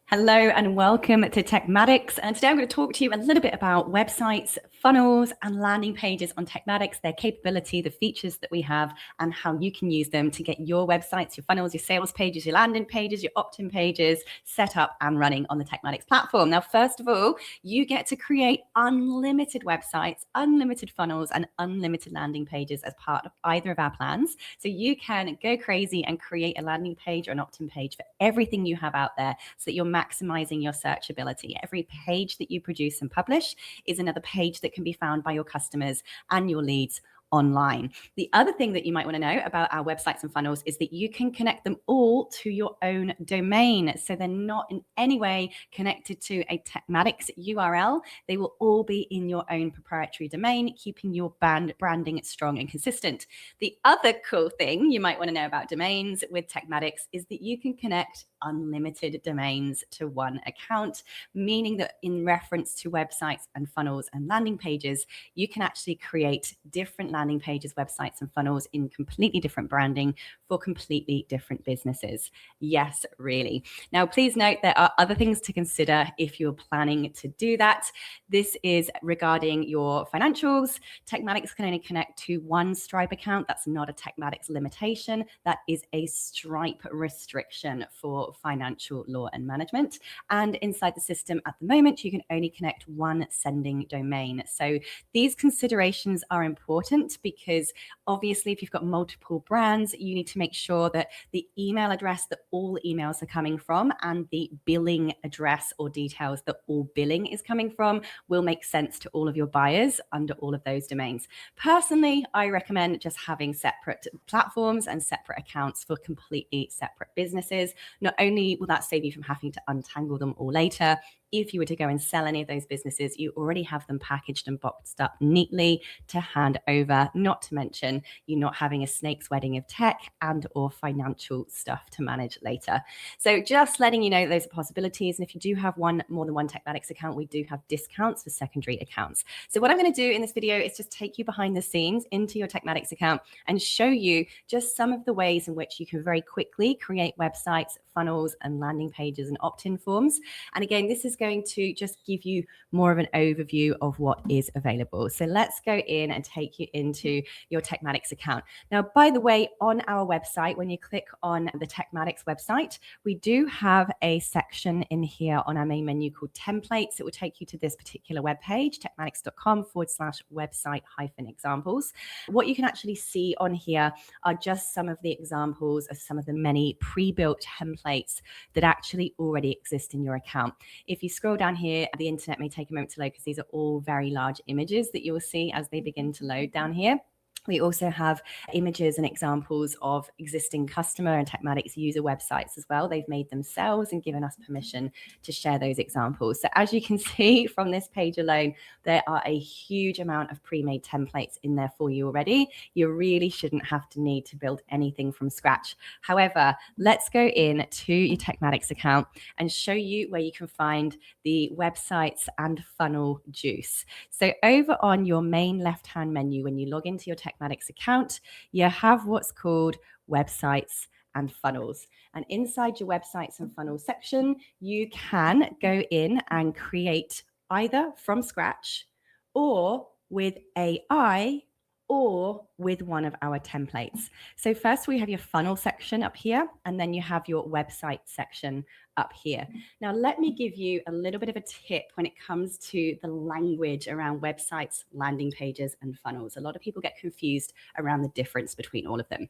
Hello and welcome to Tekmatix. And today I'm going to talk to you a little bit about websites, funnels, and landing pages on Tekmatix, their capability, the features that we have, and how you can use them to get your websites, your funnels, your sales pages, your landing pages, your opt-in pages set up and running on the Tekmatix platform. Now, first of all, you get to create unlimited websites, unlimited funnels, and unlimited landing pages as part of either of our plans. So you can go crazy and create a landing page or an opt-in page for everything you have out there so that you're maximizing your searchability. Every page that you produce and publish is another page that can be found by your customers and your leads online. The other thing that you might want to know about our websites and funnels is that you can connect them all to your own domain. So they're not in any way connected to a Tekmatix URL. They will all be in your own proprietary domain, keeping your branding strong and consistent. The other cool thing you might want to know about domains with Tekmatix is that you can connect unlimited domains to one account, meaning that in reference to websites and funnels and landing pages, you can actually create different landing pages, websites, and funnels in completely different branding for completely different businesses. Yes, really. Now, please note there are other things to consider if you're planning to do that. This is regarding your financials. Tekmatix can only connect to one Stripe account. That's not a Tekmatix limitation. That is a Stripe restriction for financial law and management. And inside the system at the moment, you can only connect one sending domain. So these considerations are important because obviously if you've got multiple brands, you need to make sure that the email address that all emails are coming from and the billing address or details that all billing is coming from will make sense to all of your buyers under all of those domains. Personally, I recommend just having separate platforms and separate accounts for completely separate businesses. Not only will that save you from having to untangle them all later, if you were to go and sell any of those businesses, you already have them packaged and boxed up neatly to hand over, not to mention you not having a snake's wedding of tech and or financial stuff to manage later. So just letting you know those are possibilities. And if you do have more than one Tekmatix account, we do have discounts for secondary accounts. So what I'm going to do in this video is just take you behind the scenes into your Tekmatix account and show you just some of the ways in which you can very quickly create websites, funnels, and landing pages and opt-in forms. And again, this is going to just give you more of an overview of what is available. So let's go in and take you into your Tekmatix account. Now, by the way, on our website, when you click on the Tekmatix website, we do have a section in here on our main menu called templates. It will take you to this particular webpage, tekmatix.com/website-examples. What you can actually see on here are just some of the examples of some of the many pre-built templates that actually already exist in your account. If you scroll down here, the internet may take a moment to load because these are all very large images that you will see as they begin to load down here. We also have images and examples of existing customer and Tekmatix user websites as well. They've made themselves and given us permission to share those examples. So as you can see from this page alone, there are a huge amount of pre-made templates in there for you already. You really shouldn't have to need to build anything from scratch. However, let's go in to your Tekmatix account and show you where you can find the websites and funnel juice. So over on your main left-hand menu, when you log into your Tekmatix account, you have what's called websites and funnels. And inside your websites and funnels section, you can go in and create either from scratch or with AI or with one of our templates. So first we have your funnel section up here, and then you have your website section up here. Now, let me give you a little bit of a tip when it comes to the language around websites, landing pages, and funnels. A lot of people get confused around the difference between all of them.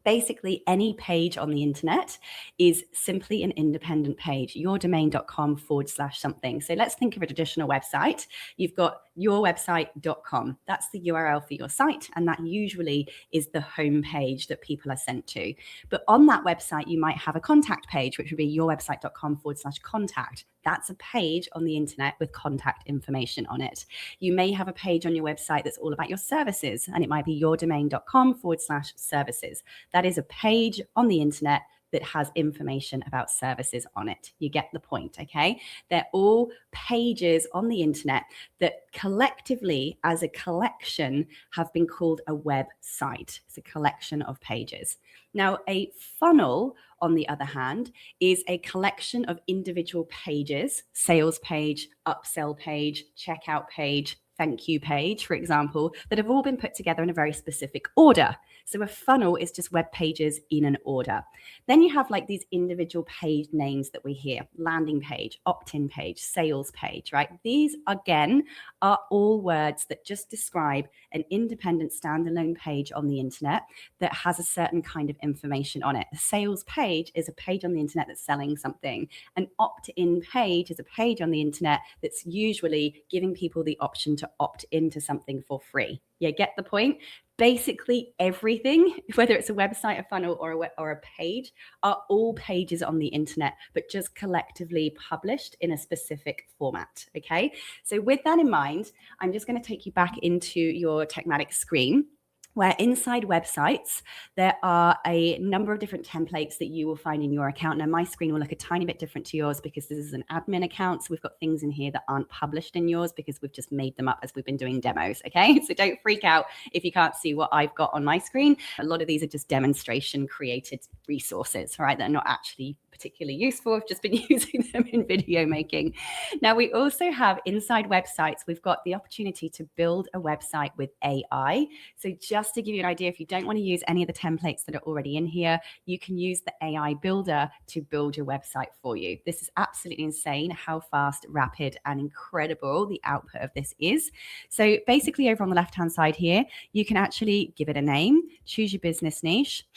Basically, any page on the internet is simply an independent page, yourdomain.com/something. So let's think of a traditional website. You've got yourwebsite.com. That's the URL for your site. And that usually is the home page that people are sent to. But on that website, you might have a contact page, which would be yourwebsite.com/contact. That's a page on the internet with contact information on it. You may have a page on your website that's all about your services, and it might be yourdomain.com/services. That is a page on the internet that has information about services on it. You get the point, okay? They're all pages on the internet that collectively, as a collection, have been called a website. It's a collection of pages. Now, a funnel, on the other hand, is a collection of individual pages, sales page, upsell page, checkout page, thank you page, for example, that have all been put together in a very specific order. So a funnel is just web pages in an order. Then you have like these individual page names that we hear: landing page, opt-in page, sales page, right? These, again, are all words that just describe an independent standalone page on the internet that has a certain kind of information on it. A sales page is a page on the internet that's selling something. An opt-in page is a page on the internet that's usually giving people the option to opt into something for free. You get the point? Basically everything, whether it's a website, a funnel, or a page, are all pages on the internet, but just collectively published in a specific format, okay? So with that in mind, I'm just going to take you back into your Tekmatix screen, where inside websites, there are a number of different templates that you will find in your account. Now, my screen will look a tiny bit different to yours because this is an admin account. So we've got things in here that aren't published in yours because we've just made them up as we've been doing demos, okay? So don't freak out if you can't see what I've got on my screen. A lot of these are just demonstration created resources, right? They're not actually particularly useful. I've just been using them in video making. Now, we also have inside websites, we've got the opportunity to build a website with AI. So just to give you an idea, if you don't want to use any of the templates that are already in here, you can use the AI builder to build your website for you. This is absolutely insane how fast, rapid, and incredible the output of this is. So basically over on the left-hand side here, you can actually give it a name, choose your business niche.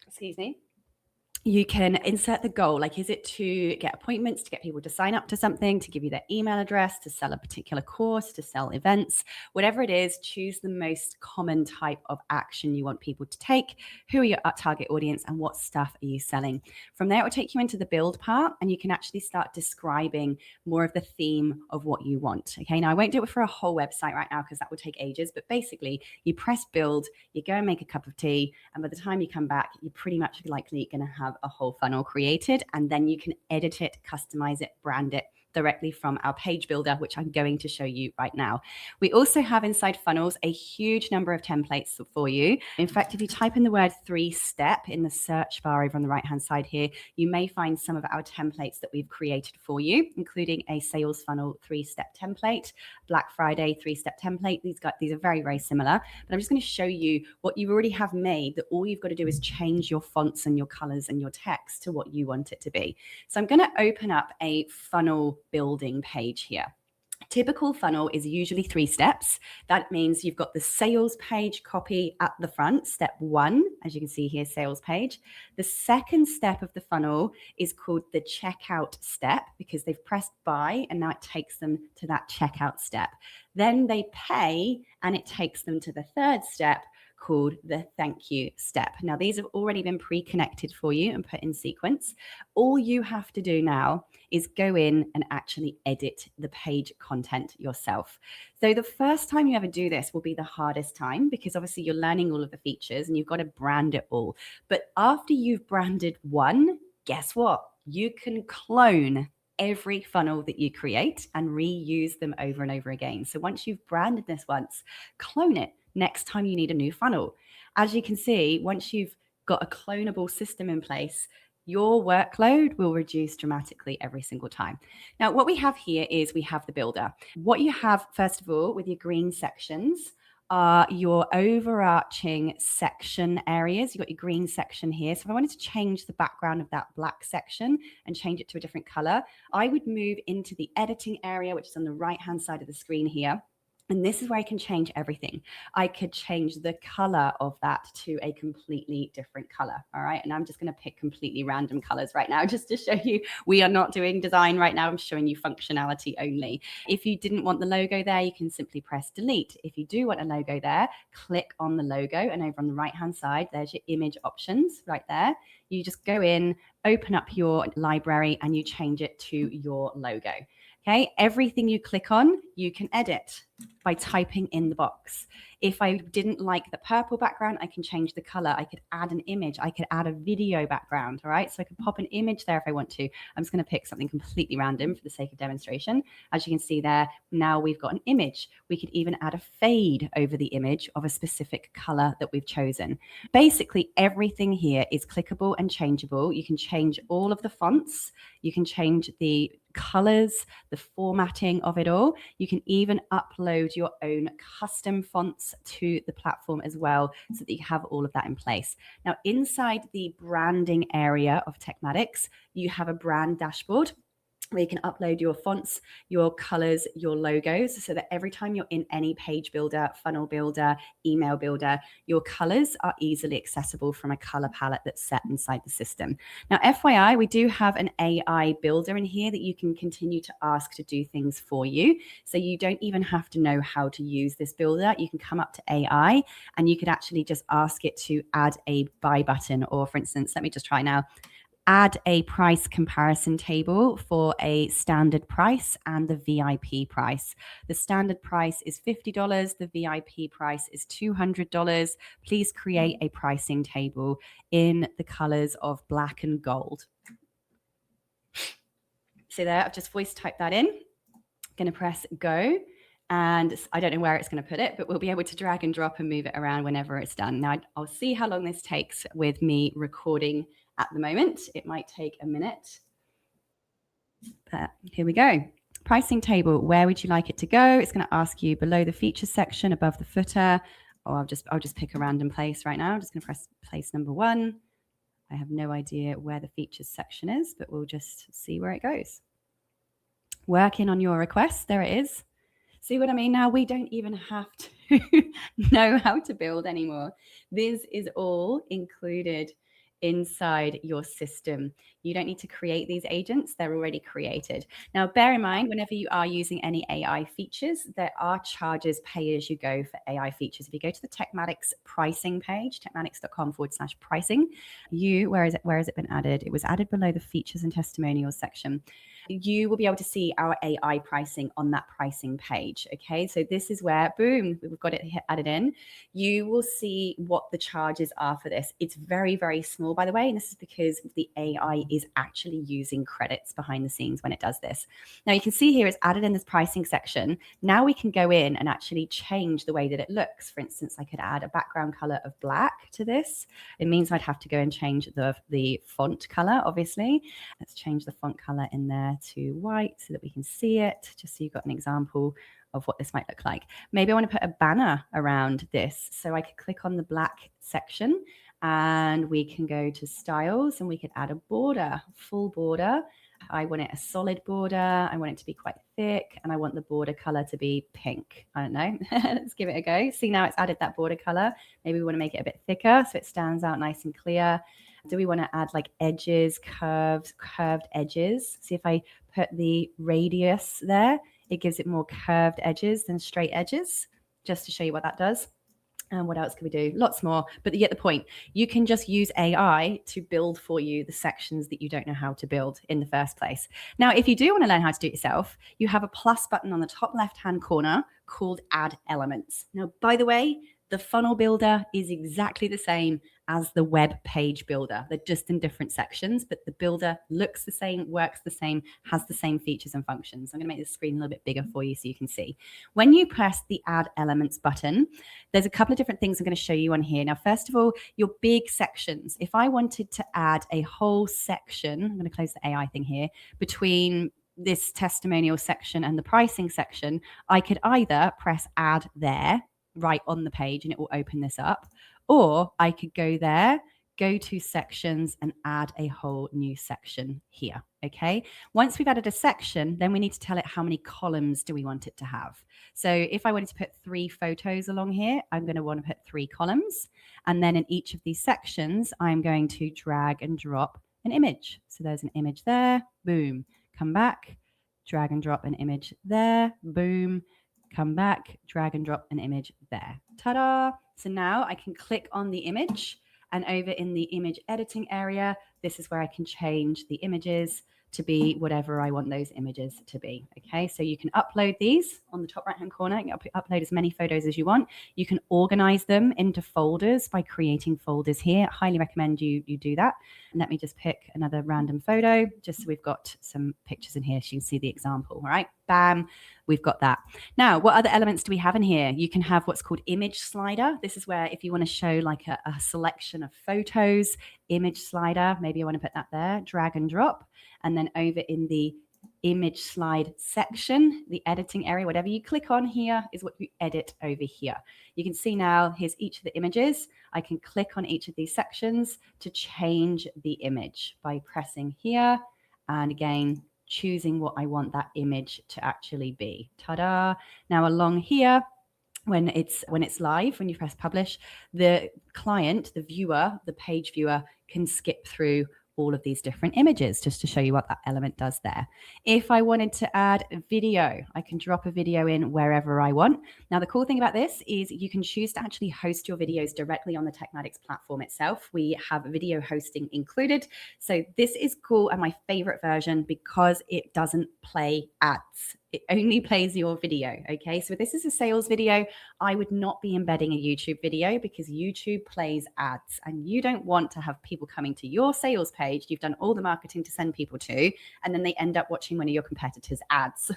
Excuse me. You can insert the goal, like, is it to get appointments, to get people to sign up to something, to give you their email address, to sell a particular course, to sell events, whatever it is, choose the most common type of action you want people to take. Who are your target audience and what stuff are you selling? From there, it will take you into the build part and you can actually start describing more of the theme of what you want. Okay, now I won't do it for a whole website right now because that would take ages, but basically you press build, you go and make a cup of tea, and by the time you come back, you're pretty much likely going to have a whole funnel created, and then you can edit it, customize it, brand it directly from our page builder, which I'm going to show you right now. We also have inside funnels a huge number of templates for you. In fact, if you type in the word 3-step in the search bar over on the right-hand side here, you may find some of our templates that we've created for you, including a sales funnel 3-step template, Black Friday 3-step template. These are very, very similar, but I'm just going to show you what you already have made, that all you've got to do is change your fonts and your colors and your text to what you want it to be. So I'm going to open up a funnel building page here. A typical funnel is usually 3 steps. That means you've got the sales page copy at the front, step 1, as you can see here, sales page. The second step of the funnel is called the checkout step because they've pressed buy and now it takes them to that checkout step. Then they pay and it takes them to the third step, called the thank you step. Now, these have already been pre-connected for you and put in sequence. All you have to do now is go in and actually edit the page content yourself. So the first time you ever do this will be the hardest time because obviously you're learning all of the features and you've got to brand it all. But after you've branded one, guess what? You can clone every funnel that you create and reuse them over and over again. So once you've branded this once, clone it next time you need a new funnel. As you can see, once you've got a clonable system in place, your workload will reduce dramatically every single time. Now, what we have here is we have the builder. What you have, first of all, with your green sections are your overarching section areas. You've got your green section here. So if I wanted to change the background of that black section and change it to a different color, I would move into the editing area, which is on the right-hand side of the screen here. And this is where I can change everything. I could change the color of that to a completely different color. All right. And I'm just going to pick completely random colors right now, just to show you we are not doing design right now. I'm showing you functionality only. If you didn't want the logo there, you can simply press delete. If you do want a logo there, click on the logo, and over on the right-hand side, there's your image options right there. You just go in, open up your library, and you change it to your logo. Okay, everything you click on, you can edit by typing in the box. If I didn't like the purple background, I can change the color. I could add an image. I could add a video background, all right? So I could pop an image there if I want to. I'm just going to pick something completely random for the sake of demonstration. As you can see there, now we've got an image. We could even add a fade over the image of a specific color that we've chosen. Basically, everything here is clickable and changeable. You can change all of the fonts. You can change the colors, the formatting of it all. You can even upload your own custom fonts to the platform as well, so that you have all of that in place. Now, inside the branding area of Tekmatix, you have a brand dashboard where you can upload your fonts, your colors, your logos, so that every time you're in any page builder, funnel builder, email builder, your colors are easily accessible from a color palette that's set inside the system. Now, FYI, we do have an AI builder in here that you can continue to ask to do things for you. So you don't even have to know how to use this builder. You can come up to AI and you could actually just ask it to add a buy button, or for instance, let me just try now. Add a price comparison table for a standard price and the VIP price. The standard price is $50. The VIP price is $200. Please create a pricing table in the colors of black and gold. So there, I've just voice typed that in. I'm going to press go. And I don't know where it's going to put it, but we'll be able to drag and drop and move it around whenever it's done. Now, I'll see how long this takes with me recording at the moment. It might take a minute, but here we go. Pricing table, where would you like it to go? It's going to ask you below the features section, above the footer, or I'll just pick a random place right now. I'm just going to press place number 1. I have no idea where the features section is, but we'll just see where it goes. Working on your request. There it is. See what I mean? Now we don't even have to know how to build anymore. This is all included inside your system. You don't need to create these agents. They're already created. Now, bear in mind, whenever you are using any AI features, there are charges pay as you go for AI features. If you go to the Tekmatix pricing page, tekmatix.com/pricing, where has it been added? It was added below the features and testimonials section. You will be able to see our AI pricing on that pricing page. Okay, so this is where, boom, we've got it added in. You will see what the charges are for this. It's very, very small, by the way, and this is because the AI is actually using credits behind the scenes when it does this. Now you can see here it's added in this pricing section. Now we can go in and actually change the way that it looks. For instance, I could add a background color of black to this. It means I'd have to go and change the font color, obviously. Let's change the font color in there to white so that we can see it, just so you've got an example of what this might look like. Maybe I want to put a banner around this. So I could click on the black section and we can go to styles and we could add a border, full border. I want it a solid border. I want it to be quite thick and I want the border color to be pink. I don't know. Let's give it a go. See, now it's added that border color. Maybe we want to make it a bit thicker so it stands out nice and clear. Do we want to add like edges, curved edges? See, if I put the radius there, it gives it more curved edges than straight edges, just to show you what that does. And what else can we do? Lots more, but you get the point. You can just use AI to build for you the sections that you don't know how to build in the first place. Now, if you do want to learn how to do it yourself, you have a plus button on the top left-hand corner called Add Elements. Now, by the way, the funnel builder is exactly the same as the web page builder. They're just in different sections, but the builder looks the same, works the same, has the same features and functions. I'm going to make the screen a little bit bigger for you so you can see. When you press the Add Elements button, there's a couple of different things I'm going to show you on here. Now, first of all, your big sections. If I wanted to add a whole section, I'm going to close the AI thing here, between this testimonial section and the pricing section, I could either press Add there, right on the page, and it will open this up. Or I could go there, go to sections and add a whole new section here, okay? Once we've added a section, then we need to tell it how many columns do we want it to have. So if I wanted to put 3 photos along here, I'm going to want to put 3 columns. And then in each of these sections, I'm going to drag and drop an image. So there's an image there, boom, come back, drag and drop an image there, boom, come back, drag and drop an image there. Ta-da! So now I can click on the image, and over in the image editing area, this is where I can change the images. to be whatever I want those images to be. Okay, so you can upload these on the top right hand corner. You can upload as many photos as you want. You can organize them into folders by creating folders here. I highly recommend you do that. And let me just pick another random photo just so we've got some pictures in here so you can see the example. All right, bam, we've got that. Now, what other elements do we have in here? You can have what's called image slider. This is where if you want to show like a selection of photos, image slider, maybe I want to put that there, drag and drop, and then over in the image slide section, the editing area, whatever you click on here is what you edit over here. You can see now, here's each of the images. I can click on each of these sections to change the image by pressing here and again, choosing what I want that image to actually be. Ta-da. Now along here, when it's live, when you press publish, the client, the viewer, the page viewer can skip through all of these different images just to show you what that element does there. If I wanted to add video, I can drop a video in wherever I want. Now, the cool thing about this is you can choose to actually host your videos directly on the Tekmatix platform itself. We have video hosting included. So this is cool and my favorite version because it doesn't play ads. It only plays your video, okay? So if this is a sales video, I would not be embedding a YouTube video because YouTube plays ads and you don't want to have people coming to your sales page. You've done all the marketing to send people to, and then they end up watching one of your competitors' ads.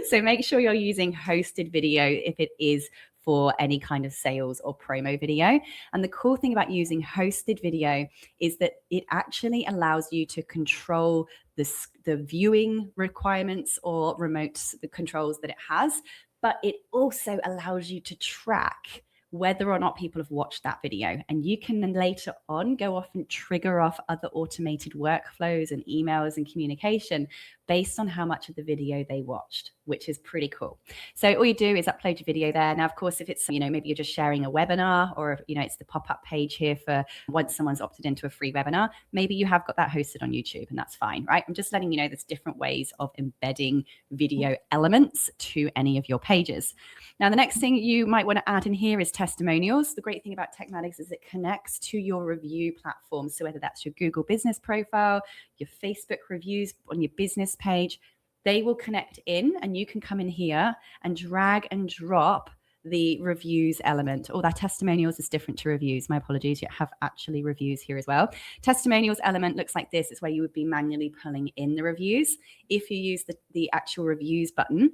So make sure you're using hosted video if it is for any kind of sales or promo video. And the cool thing about using hosted video is that it actually allows you to control the viewing requirements or remote controls that it has, but it also allows you to track whether or not people have watched that video. And you can then later on go off and trigger off other automated workflows and emails and communication based on how much of the video they watched, which is pretty cool. So all you do is upload your video there. Now, of course, if it's, maybe you're just sharing a webinar or, it's the pop-up page here for once someone's opted into a free webinar, maybe you have got that hosted on YouTube and that's fine, right? I'm just letting you know there's different ways of embedding video elements to any of your pages. Now, the next thing you might want to add in here is testimonials. The great thing about Tekmatix is it connects to your review platform. So whether that's your Google business profile, your Facebook reviews on your business page, they will connect in and you can come in here and drag and drop the reviews element. Oh, that testimonials is different to reviews. My apologies. You have actually reviews here as well. Testimonials element looks like this. It's where you would be manually pulling in the reviews. If you use the actual reviews button,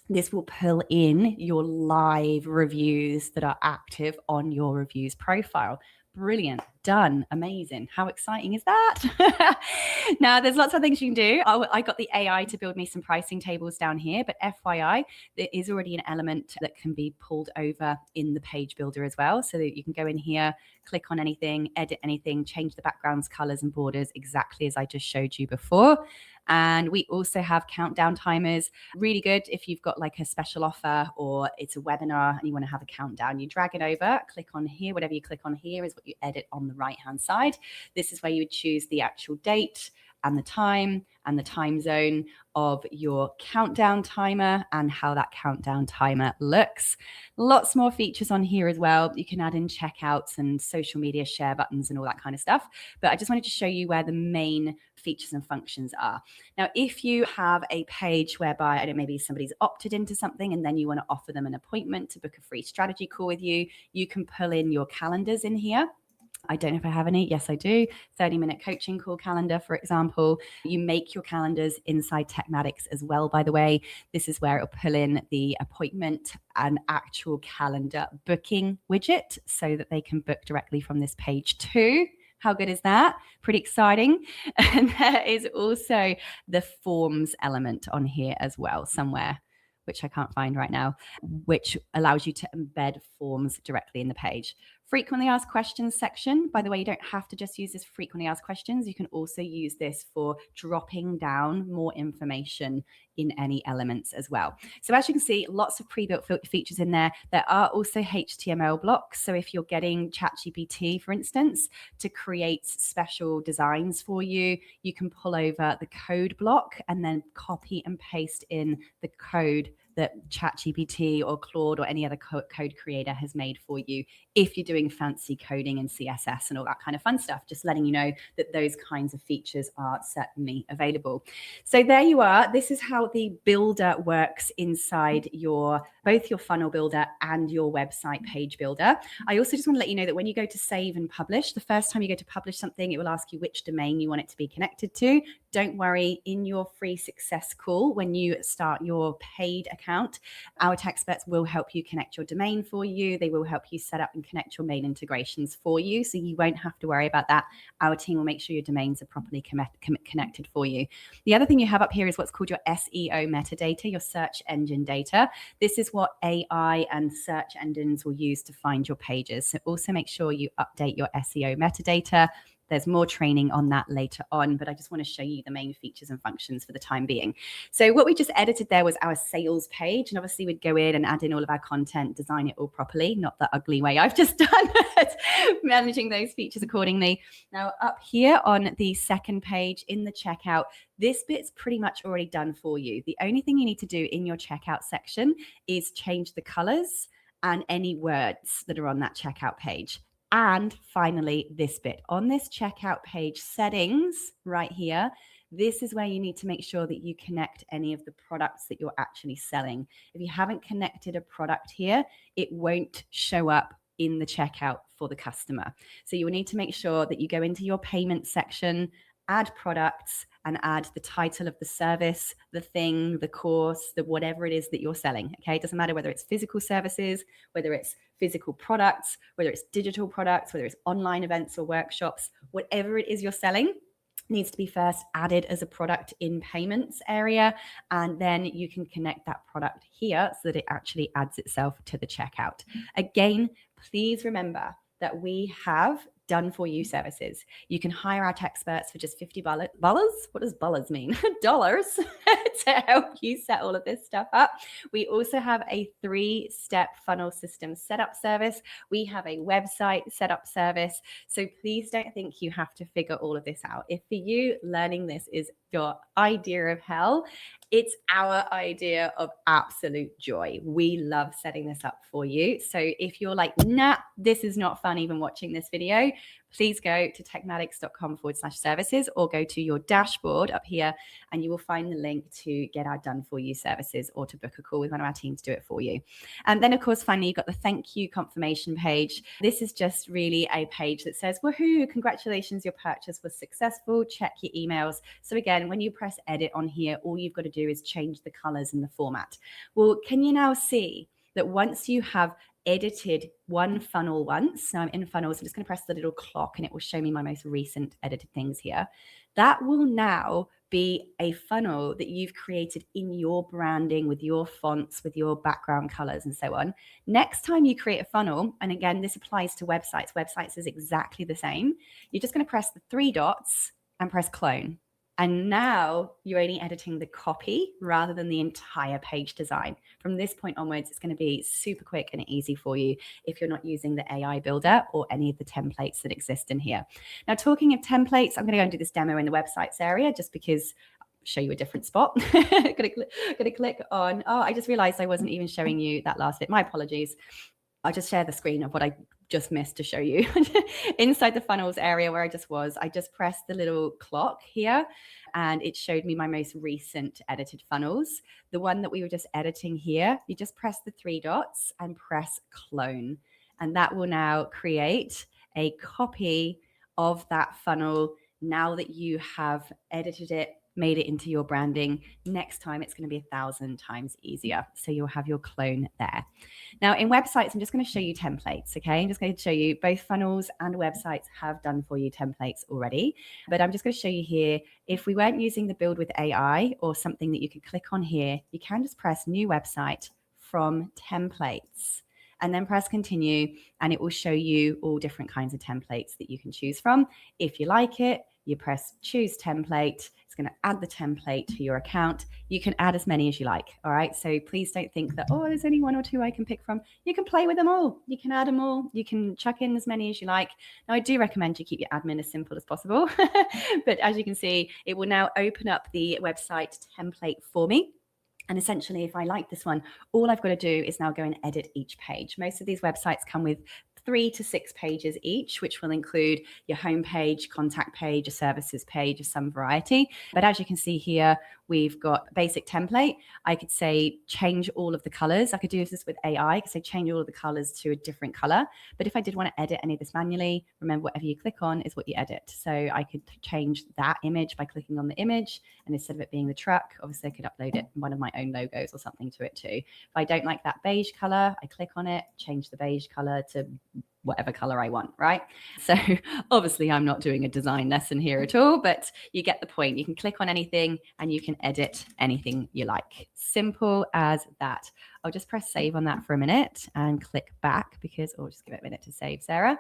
this will pull in your live reviews that are active on your reviews profile. Brilliant. Done. Amazing. How exciting is that? Now, there's lots of things you can do. I got the AI to build me some pricing tables down here, but FYI, there is already an element that can be pulled over in the page builder as well. So that you can go in here, click on anything, edit anything, change the backgrounds, colors, and borders exactly as I just showed you before. And we also have countdown timers. Really good if you've got like a special offer or it's a webinar and you want to have a countdown. You drag it over, click on here. Whatever you click on here is what you edit on the right-hand side. This is where you would choose the actual date and the time zone of your countdown timer and how that countdown timer looks. Lots more features on here as well. You can add in checkouts and social media share buttons and all that kind of stuff. But I just wanted to show you where the main features and functions are. Now, if you have a page whereby, I don't know, maybe somebody's opted into something and then you want to offer them an appointment to book a free strategy call with you, you can pull in your calendars in here. I don't know if I have any. Yes, I do. 30-minute coaching call calendar, for example. You make your calendars inside Tekmatix as well, by the way. This is where it'll pull in the appointment and actual calendar booking widget so that they can book directly from this page too. How good is that? Pretty exciting. And there is also the forms element on here as well somewhere, which I can't find right now, which allows you to embed forms directly in the page. Frequently asked questions section. By the way, you don't have to just use this frequently asked questions. You can also use this for dropping down more information in any elements as well. So as you can see, lots of pre-built features in there. There are also HTML blocks. So if you're getting ChatGPT, for instance, to create special designs for you, you can pull over the code block and then copy and paste in the code that ChatGPT or Claude or any other code creator has made for you if you're doing fancy coding and CSS and all that kind of fun stuff. Just letting you know that those kinds of features are certainly available. So there you are. This is how the builder works inside both your funnel builder and your website page builder. I also just want to let you know that when you go to save and publish, the first time you go to publish something, it will ask you which domain you want it to be connected to. Don't worry, in your free success call, when you start your paid account, our tech experts will help you connect your domain for you. They will help you set up and connect your main integrations for you. So you won't have to worry about that. Our team will make sure your domains are properly connected for you. The other thing you have up here is what's called your SEO metadata, your search engine data. This is what AI and search engines will use to find your pages. So also make sure you update your SEO metadata. There's more training on that later on, but I just want to show you the main features and functions for the time being. So what we just edited there was our sales page. And obviously we'd go in and add in all of our content, design it all properly, not the ugly way I've just done it, managing those features accordingly. Now up here on the second page in the checkout, this bit's pretty much already done for you. The only thing you need to do in your checkout section is change the colors and any words that are on that checkout page. And finally, this bit on this checkout page settings right here, this is where you need to make sure that you connect any of the products that you're actually selling. If you haven't connected a product here, it won't show up in the checkout for the customer. So you will need to make sure that you go into your payment section, add products, and add the title of the service, the thing, the course, the whatever it is that you're selling. Okay, it doesn't matter whether it's physical services, whether it's physical products, whether it's digital products, whether it's online events or workshops, whatever it is you're selling needs to be first added as a product in payments area, and then you can connect that product here so that it actually adds itself to the checkout. Again, please remember that we have done for you services. You can hire our tech experts for just $50. What does dollars mean? Dollars to help you set all of this stuff up. We also have a 3-step funnel system setup service. We have a website setup service. So please don't think you have to figure all of this out. If for you, learning this is your idea of hell, it's our idea of absolute joy. We love setting this up for you. So if you're like, nah, this is not fun even watching this video, please go to tekmatix.com/services or go to your dashboard up here and you will find the link to get our done for you services or to book a call with one of our team to do it for you. And then of course, finally, you've got the thank you confirmation page. This is just really a page that says, woohoo, congratulations, your purchase was successful. Check your emails. So again, when you press edit on here, all you've got to do is change the colors and the format. Well, can you now see that once you have edited one funnel once, now I'm in funnels, I'm just going to press the little clock and it will show me my most recent edited things here. That will now be a funnel that you've created in your branding with your fonts, with your background colors and so on. Next time you create a funnel, and again, this applies to websites is exactly the same. You're just going to press the 3 dots and press clone. And now you're only editing the copy rather than the entire page design. From this point onwards, it's going to be super quick and easy for you if you're not using the AI builder or any of the templates that exist in here. Now, talking of templates, I'm going to go and do this demo in the websites area just because show you a different spot. Gonna click on, I just realized I wasn't even showing you that last bit. My apologies. I'll just share the screen of what I just missed to show you. Inside the funnels area where I just pressed the little clock here and it showed me my most recent edited funnels. The one that we were just editing here, you just press the 3 dots and press clone. And that will now create a copy of that funnel now that you have edited it, made it into your branding. Next time, it's going to be 1,000 times easier. So you'll have your clone there. Now in websites, I'm just going to show you templates. Okay. I'm just going to show you both funnels and websites have done for you templates already, but I'm just going to show you here. If we weren't using the build with AI or something that you could click on here, you can just press new website from templates and then press continue. And it will show you all different kinds of templates that you can choose from. If you like it, you press choose template. It's going to add the template to your account. You can add as many as you like. All right. So please don't think that, there's only 1 or 2 I can pick from. You can play with them all. You can add them all. You can chuck in as many as you like. Now, I do recommend you keep your admin as simple as possible. But as you can see, it will now open up the website template for me. And essentially, if I like this one, all I've got to do is now go and edit each page. Most of these websites come with 3 to 6 pages each, which will include your home page, contact page, a services page of some variety. But as you can see here, we've got a basic template. I could say change all of the colors. I could do this with AI. I could say change all of the colors to a different color. But if I did want to edit any of this manually, remember whatever you click on is what you edit. So I could change that image by clicking on the image, and instead of it being the truck, obviously I could upload it, one of my own logos or something to it too. If I don't like that beige color, I click on it, change the beige color to whatever color I want, right? So obviously I'm not doing a design lesson here at all, but you get the point. You can click on anything and you can edit anything you like. Simple as that. I'll just press save on that for a minute and click back because, oh, just give it a minute to save, Sarah.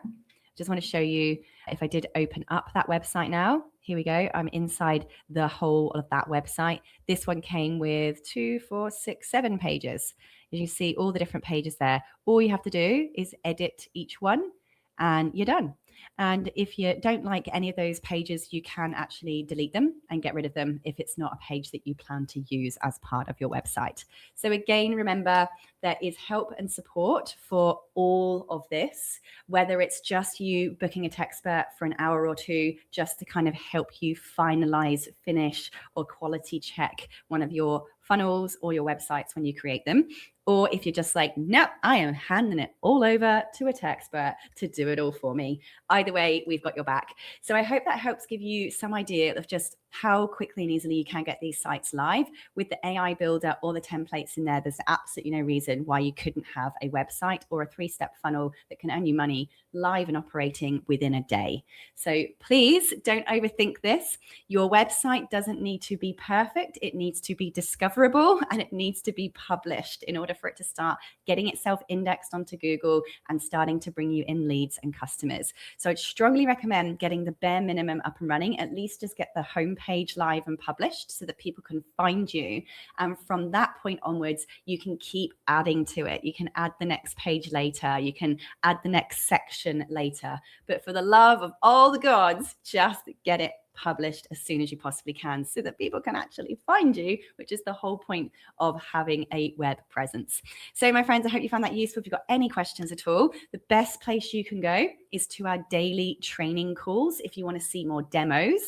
Just want to show you if I did open up that website now. Here we go. I'm inside the whole of that website. This one came with 2, 4, 6, 7 pages. As you see all the different pages there. All you have to do is edit each one and you're done. And if you don't like any of those pages, you can actually delete them and get rid of them if it's not a page that you plan to use as part of your website. So again, remember, there is help and support for all of this, whether it's just you booking a techspert for an hour or two just to kind of help you finalize, finish, or quality check one of your funnels or your websites when you create them. Or if you're just like, nope, I am handing it all over to a techspert to do it all for me. Either way, we've got your back. So I hope that helps give you some idea of just how quickly and easily you can get these sites live. With the AI builder or the templates in there, there's absolutely no reason why you couldn't have a website or a 3-step funnel that can earn you money live and operating within a day. So please don't overthink this. Your website doesn't need to be perfect. It needs to be discoverable and it needs to be published in order for it to start getting itself indexed onto Google and starting to bring you in leads and customers. So I'd strongly recommend getting the bare minimum up and running, at least just get the homepage live and published so that people can find you. And from that point onwards, you can keep adding to it. You can add the next page later. You can add the next section later. But for the love of all the gods, just get it published as soon as you possibly can so that people can actually find you, which is the whole point of having a web presence. So my friends, I hope you found that useful. If you've got any questions at all, the best place you can go is to our daily training calls if you want to see more demos,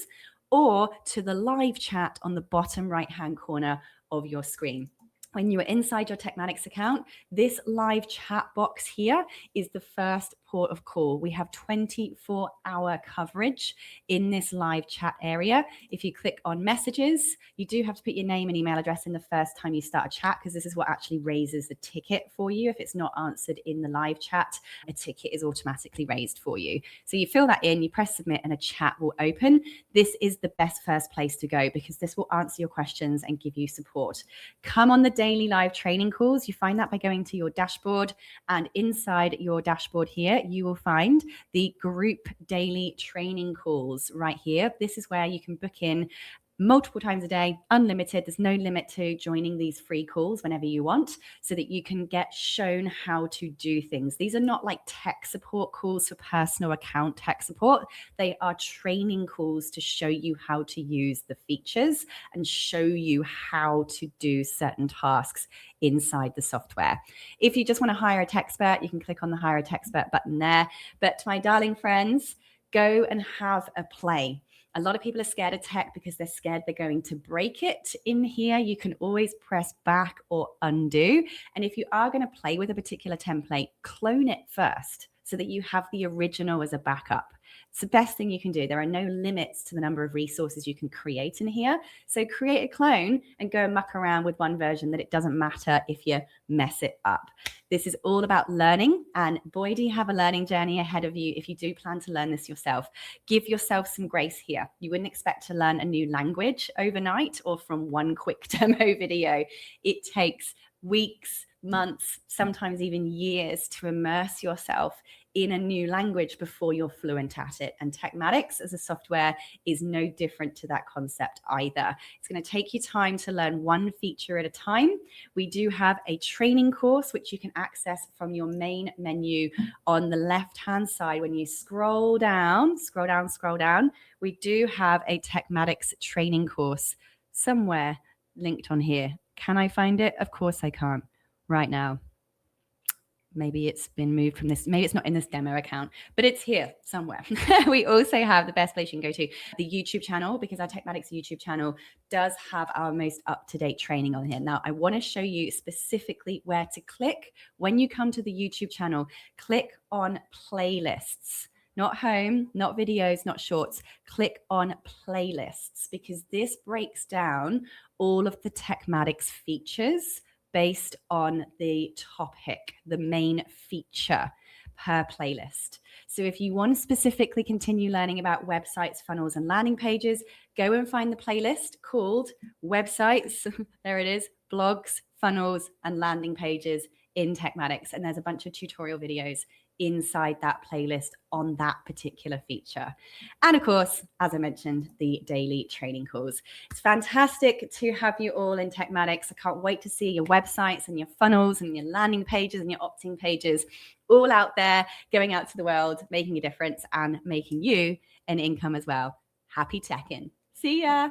or to the live chat on the bottom right-hand corner of your screen. When you are inside your Tekmatix account, this live chat box here is the first port of call. We have 24-hour coverage in this live chat area. If you click on messages, you do have to put your name and email address in the first time you start a chat, because this is what actually raises the ticket for you. If it's not answered in the live chat, a ticket is automatically raised for you. So you fill that in, you press submit, and a chat will open. This is the best first place to go because this will answer your questions and give you support. Come on the daily live training calls. You find that by going to your dashboard, and inside your dashboard here, you will find the group daily training calls right here. This is where you can book in multiple times a day, unlimited. There's no limit to joining these free calls whenever you want, so that you can get shown how to do things. These are not like tech support calls for personal account tech support. They are training calls to show you how to use the features and show you how to do certain tasks inside the software. If you just want to hire a techspert, you can click on the hire a techspert button there. But my darling friends, go and have a play. A lot of people are scared of tech because they're scared they're going to break it. In here, you can always press back or undo. And if you are going to play with a particular template, clone it first so that you have the original as a backup. It's the best thing you can do. There are no limits to the number of resources you can create in here. So create a clone and go and muck around with one version, that it doesn't matter if you mess it up. This is all about learning, and boy, do you have a learning journey ahead of you if you do plan to learn this yourself. Give yourself some grace here. You wouldn't expect to learn a new language overnight or from one quick demo video. It takes weeks, months, sometimes even years to immerse yourself in a new language before you're fluent at it. And Tekmatix as a software is no different to that concept either. It's going to take you time to learn one feature at a time. We do have a training course, which you can access from your main menu on the left-hand side. When you scroll down, we do have a Tekmatix training course somewhere linked on here. Can I find it? Of course I can't right now. Maybe it's been moved from this. Maybe it's not in this demo account, but it's here somewhere. We also have the best place you can go to, the YouTube channel, because our Tekmatix YouTube channel does have our most up-to-date training on here. Now, I want to show you specifically where to click. When you come to the YouTube channel, click on playlists. Not home, not videos, not shorts. Click on playlists, because this breaks down all of the Tekmatix features based on the topic, the main feature per playlist. So if you want to specifically continue learning about websites, funnels, and landing pages, go and find the playlist called Websites. There it is, Blogs, Funnels, and Landing Pages in Tekmatix. And there's a bunch of tutorial videos inside that playlist on that particular feature. And of course, as I mentioned, the daily training calls. It's fantastic to have you all in Tekmatix. I can't wait to see your websites and your funnels and your landing pages and your opt-in pages all out there, going out to the world, making a difference and making you an income as well. Happy teching. See ya.